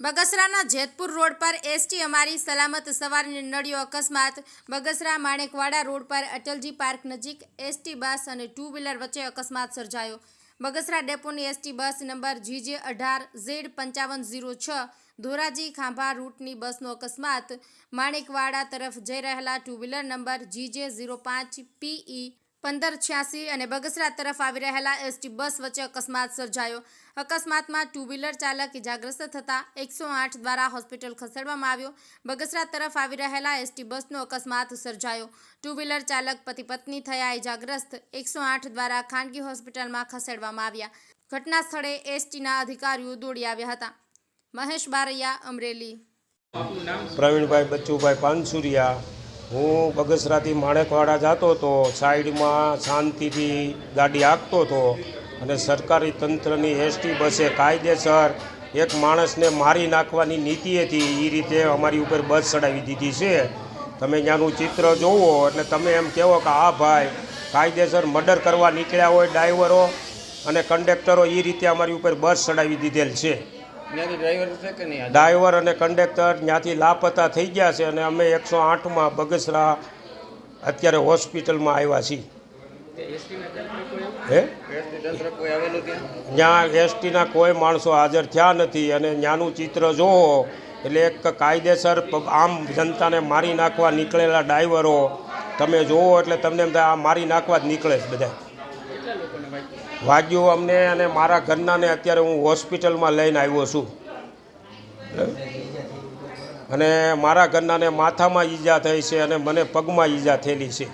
બગસરાના Jetpur road પર ST અમારી સલામત સવારને નડ્યો અકસ્માત। બગસરા માણેકવાડા રોડ પર અટલજી પાર્ક નજીક એસટી બસ અને ટુ વ્હીલર વચ્ચે અકસ્માત સર્જાયો। બગસરા ડેપોની ST bus number GJ18Z5506 Dhoraji Khambha રૂટની બસનો અકસ્માત માણેકવાડા તરફ જઈ રહેલા ટુ વ્હીલર નંબર GJ05PE1586 અને બગસરા તરફ આવી રહેલા એસટી બસ વચ્ચે અકસ્માત સર્જાયો। અકસ્માતમાં ટુ વ્હીલર ચાલક ઇજાગ્રસ્ત થતા 108 દ્વારા હોસ્પિટલ ખસેડવામાં આવ્યો। બગસરા તરફ આવી રહેલા એસટી બસનો અકસ્માત સર્જાયો। ટુ વ્હીલર ચાલક પતિ પત્ની થયા ઇજાગ્રસ્ત, 108 દ્વારા ખાનગી હોસ્પિટલમાં ખસેડવામાં આવ્યા। ઘટના સ્થળે એસટીના અધિકારીઓ દોડી આવ્યા હતા। મહેશ બારૈયા, અમરેલી। પ્રવીણભાઈ બચ્ચુભાઈ પાનસુરિયા। હું બગસરાથી માણેકવાડા જતો હતો, સાઈડમાં શાંતિથી ગાડી હાંકતો હતો અને સરકારી તંત્રની એસટી બસે કાયદેસર એક માણસને મારી નાખવાની નીતિ હતી, એ રીતે અમારી ઉપર બસ ચડાવી દીધી છે। તમે ત્યાંનું ચિત્ર જોવો એટલે તમે એમ કહેવો કે આ ભાઈ કાયદેસર મર્ડર કરવા નીકળ્યા હોય ડ્રાઈવરો અને કંડક્ટરો, એ રીતે અમારી ઉપર બસ ચડાવી દીધેલ છે। ડ્રાઈવર અને કંડક્ટર ત્યાંથી લાપતા થઈ ગયા છે અને અમે 108માં બગસરા અત્યારે હોસ્પિટલમાં આવ્યા છીએ। ત્યાં એસટીના કોઈ માણસો હાજર થયા નથી અને ત્યાંનું ચિત્ર જોવો એટલે એક કાયદેસર આમ જનતાને મારી નાખવા નીકળેલા ડ્રાઈવરો તમે જોવો એટલે તમને એમ થાય આ મારી નાખવા જ નીકળે છે બધા। વાગ્યું અમને અને મારા ઘરનાને અત્યારે હું હોસ્પિટલમાં લઈને આવ્યો છું અને મારા ઘરનાને માથામાં ઈજા થઈ છે અને મને પગમાં ઈજા થયેલી છે।